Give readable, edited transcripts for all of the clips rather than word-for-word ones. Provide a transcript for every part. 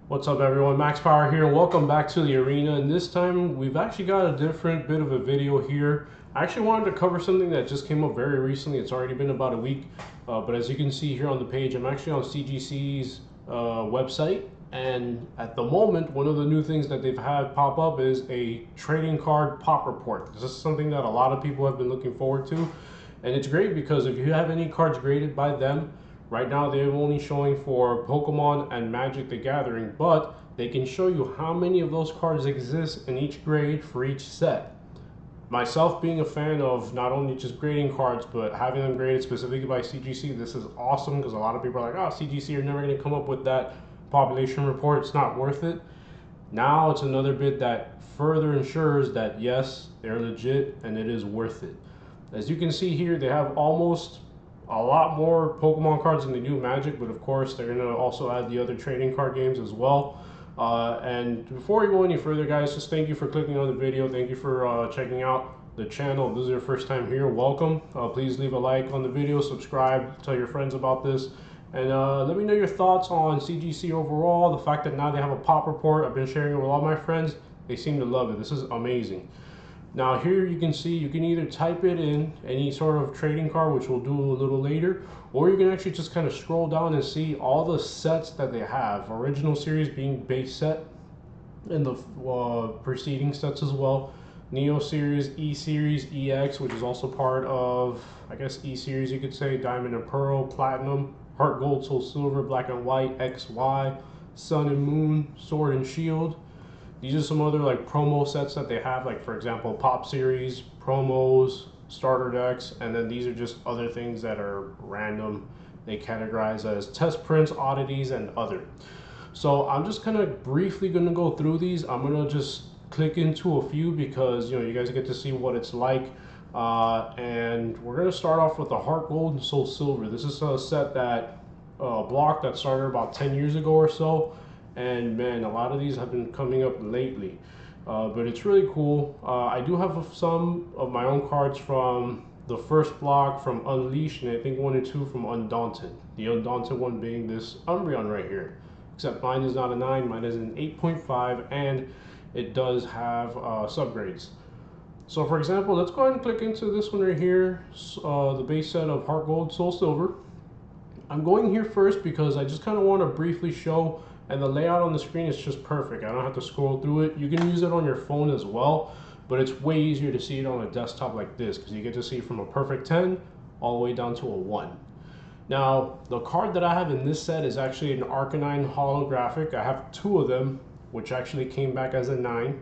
What's up everyone, Max Power here, and welcome back to the arena. And this time we've actually got a different bit of a video here. I actually wanted to cover something that just came up very recently. It's already been about a week, but as you can see here on the page, I'm actually on CGC's website, and at the moment one of the new things that they've had pop up is a trading card pop report. This is something that a lot of people have been looking forward to, and it's great because if you have any cards graded by them, right now they're only showing for Pokemon and Magic the Gathering, but they can show you how many of those cards exist in each grade for each set. Myself being a fan of not only just grading cards, but having them graded specifically by CGC, this is awesome because a lot of people are like, oh, CGC, you're never going to come up with that population report. It's not worth it. Now it's another bit that further ensures that yes, they're legit and it is worth it. As you can see here, they have almost a lot more Pokemon cards than they do Magic, but of course they're going to also add the other trading card games as well. And before we go any further, guys, just thank you for clicking on the video. Thank you for checking out the channel. If this is your first time here, welcome. Please leave a like on the video, subscribe, tell your friends about this, and let me know your thoughts on CGC overall. The fact that now they have a pop report, I've been sharing it with all my friends. They seem to love it. This is amazing. Now here you can see you can either type it in any sort of trading card, which we'll do a little later, or you can actually just kind of scroll down and see all the sets that they have. Original series being base set, and the preceding sets as well. Neo series, E series, EX, which is also part of, I guess, E series you could say, Diamond and Pearl, Platinum, Heart Gold, Soul Silver, Black and White, XY, Sun and Moon, Sword and Shield. These are some other like promo sets that they have, like for example Pop Series, promos, starter decks, and then these are just other things that are random. They categorize as test prints, oddities, and other. So I'm just kind of briefly going to go through these. I'm going to just click into a few because you guys get to see what it's like. And we're going to start off with the Heart Gold and Soul Silver. This is a set that block that started about 10 years ago or so. And man, a lot of these have been coming up lately, but it's really cool. I do have some of my own cards from the first block, from Unleashed, and I think 1 and 2 from Undaunted. The Undaunted one being this Umbreon right here, except mine is not a 9, mine is an 8.5, and it does have subgrades. So for example, let's go ahead and click into this one right here, the base set of Heart Gold, Soul Silver. I'm going here first because I just kind of want to briefly show, and the layout on the screen is just perfect. I don't have to scroll through it. You can use it on your phone as well, but it's way easier to see it on a desktop like this because you get to see from a perfect 10 all the way down to a 1. Now, the card that I have in this set is actually an Arcanine holographic. I have 2 of them, which actually came back as a 9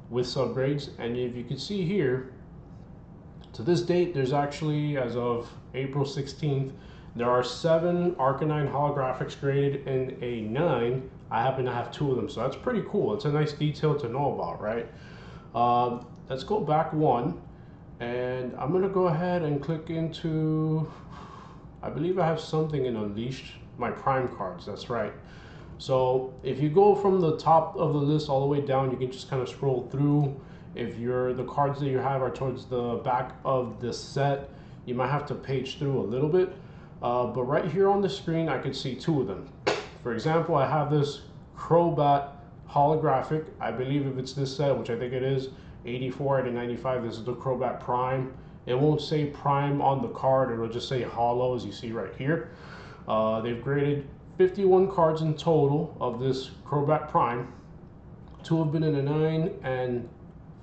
with subgrades. And if you can see here, to this date, there's actually, as of April 16th, there are 7 Arcanine holographics graded in a 9. I happen to have 2 of them, so that's pretty cool. It's a nice detail to know about, right? Let's go back 1, and I'm gonna go ahead and click into, I believe I have something in Unleashed, my Prime cards, that's right. So if you go from the top of the list all the way down, you can just kind of scroll through. If the cards that you have are towards the back of the set, you might have to page through a little bit. But right here on the screen, I could see 2 of them. For example, I have this Crobat holographic. I believe if it's this set, which I think it is, 84 out of 95, this is the Crobat Prime. It won't say Prime on the card, it'll just say Holo, as you see right here. They've graded 51 cards in total of this Crobat Prime. 2 have been in a 9, and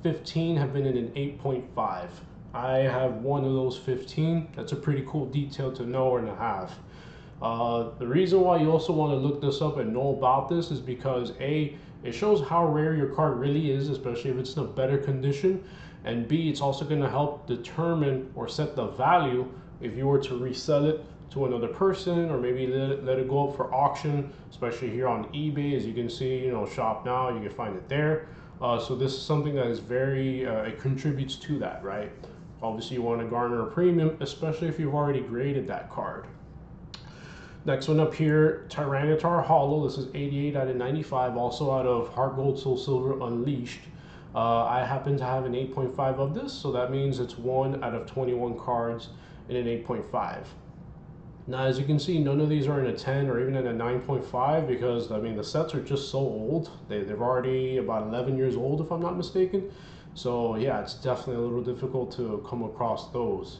15 have been in an 8.5. I have 1 of those 15. That's a pretty cool detail to know and to have. The reason why you also want to look this up and know about this is because A, it shows how rare your card really is, especially if it's in a better condition, and B, it's also going to help determine or set the value if you were to resell it to another person, or maybe let it go up for auction, especially here on eBay. As you can see, shop now, you can find it there. So this is something that is very, it contributes to that, right? Obviously you want to garner a premium, especially if you've already graded that card. Next one up here, Tyranitar Holo. This is 88 out of 95, also out of Heart Gold, Soul Silver Unleashed. I happen to have an 8.5 of this, so that means it's 1 out of 21 cards in an 8.5. Now, as you can see, none of these are in a 10 or even in a 9.5 because, I mean, the sets are just so old. They're already about 11 years old, if I'm not mistaken. So, yeah, it's definitely a little difficult to come across those.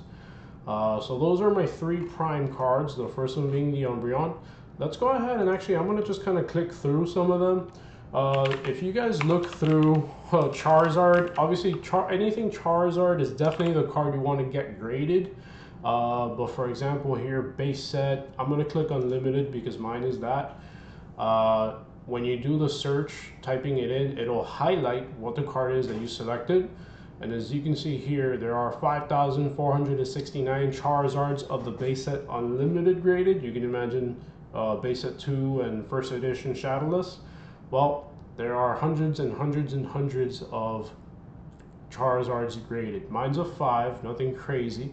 So those are my 3 prime cards, the first one being the Umbreon. Let's go ahead and actually, I'm going to just kind of click through some of them. If you guys look through Charizard, obviously anything Charizard is definitely the card you want to get graded. But for example here, base set, I'm going to click unlimited because mine is that. When you do the search, typing it in, it'll highlight what the card is that you selected. And as you can see here, there are 5,469 Charizards of the base set unlimited graded. You can imagine base set 2 and first edition Shadowless. Well, there are hundreds and hundreds and hundreds of Charizards graded. Mine's a 5, nothing crazy.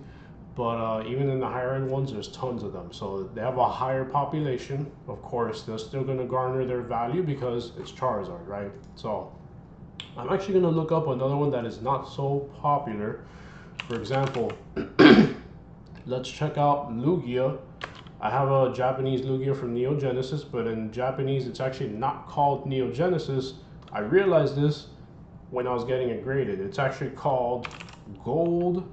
But even in the higher end ones, there's tons of them. So they have a higher population. Of course, they're still going to garner their value because it's Charizard, right? So I'm actually going to look up another one that is not so popular. For example, let's check out Lugia. I have a Japanese Lugia from Neo Genesis, but in Japanese it's actually not called Neo Genesis. I realized this when I was getting it graded. It's actually called Gold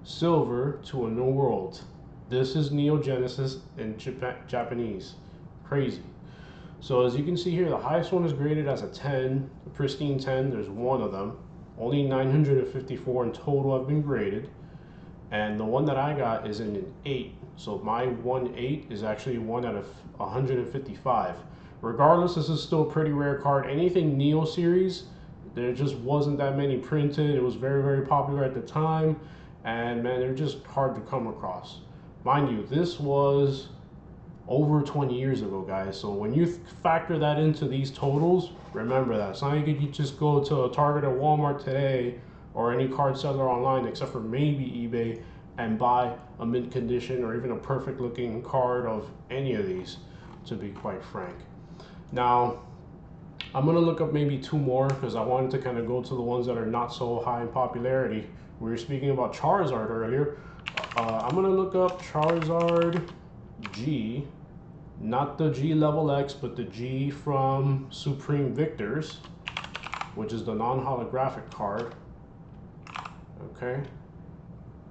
Silver to a New World. This is Neo Genesis in Japanese. Crazy. So as you can see here, the highest one is graded as a 10, a pristine 10. There's one of them. Only 954 in total have been graded. And the one that I got is in an 8. So my 1/8 is actually 1 out of 155. Regardless, this is still a pretty rare card. Anything Neo series, there just wasn't that many printed. It was very, very popular at the time. And man, they're just hard to come across. Mind you, this was over 20 years ago, guys. So when you factor that into these totals, remember that. It's not like you just go to a Target or Walmart today or any card seller online, except for maybe eBay, and buy a mint condition or even a perfect looking card of any of these, to be quite frank. Now, I'm going to look up maybe 2 more because I wanted to kind of go to the ones that are not so high in popularity. We were speaking about Charizard earlier. I'm going to look up Charizard G, not the G level X, but the G from Supreme Victors, which is the non-holographic card. Okay,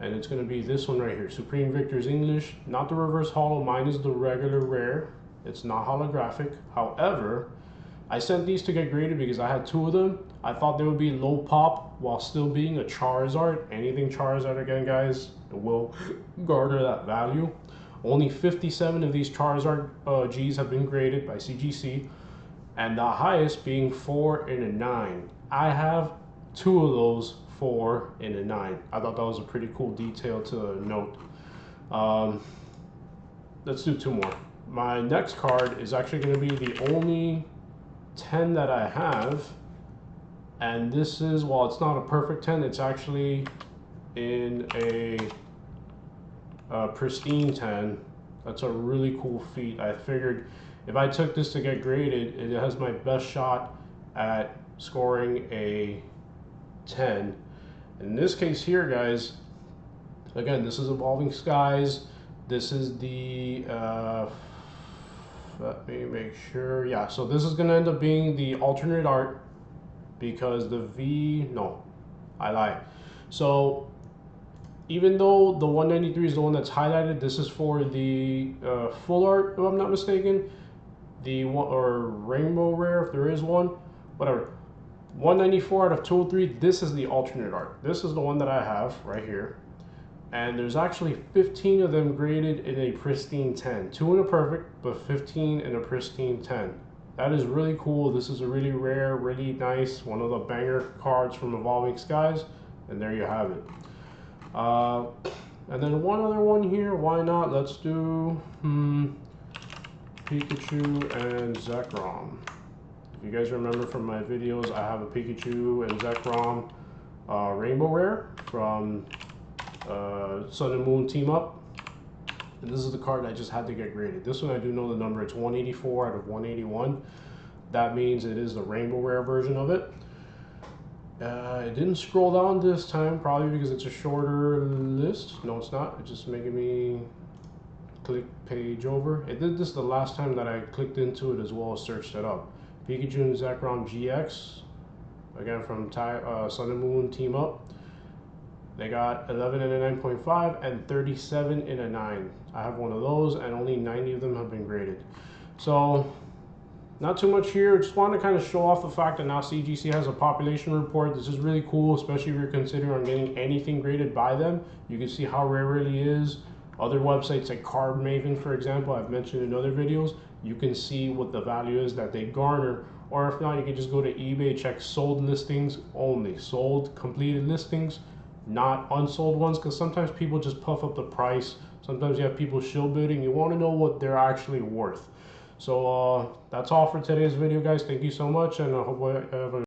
and it's going to be this one right here, Supreme Victors English, not the reverse holo. Mine is the regular rare. It's not holographic. However, I sent these to get graded because I had 2 of them. I thought they would be low pop while still being a Charizard. Anything Charizard, again, guys, it will garner that value. Only 57 of these Charizard Gs have been graded by CGC, and the highest being 4 and a 9. I have 2 of those 4 and a 9. I thought that was a pretty cool detail to note. Let's do 2 more. My next card is actually going to be the only 10 that I have, and this is, while it's not a perfect 10, it's actually in a pristine 10. That's a really cool feat. I figured if I took this to get graded, it has my best shot at scoring a 10. In this case here, guys, again, this is Evolving Skies. This is the let me make sure. Yeah, so this is gonna end up being the alternate art because the I lie. So even though the 193 is the one that's highlighted, this is for the full art, if I'm not mistaken. The one, or rainbow rare, if there is one, whatever. 194 out of 203, this is the alternate art. This is the one that I have right here. And there's actually 15 of them graded in a pristine 10. 2 in a perfect, but 15 in a pristine 10. That is really cool. This is a really rare, really nice, one of the banger cards from Evolving Skies. And there you have it. And then one other one here, why not? Let's do Pikachu and Zekrom. If you guys remember from my videos, I have a Pikachu and Zekrom Rainbow Rare from Sun and Moon Team Up. And this is the card I just had to get graded. This one I do know the number, it's 184 out of 181. That means it is the Rainbow Rare version of it. It didn't scroll down this time, probably because it's a shorter list. No, it's not. It's just making me click page over. It did this the last time that I clicked into it as well as searched it up. Pikachu and Zekrom GX, again from Sun and Moon Team Up. They got 11 in a 9.5 and 37 in a 9. I have one of those, and only 90 of them have been graded. So not too much here. Just wanted to kind of show off the fact that now CGC has a population report. This is really cool, especially if you're considering on getting anything graded by them. You can see how rare it really is. Other websites like Card Maven, for example, I've mentioned in other videos, you can see what the value is that they garner. Or if not, you can just go to eBay, check sold listings only. Sold, completed listings, not unsold ones, because sometimes people just puff up the price. Sometimes you have people shill bidding. You want to know what they're actually worth. So that's all for today's video, guys. Thank you so much, and I hope you have a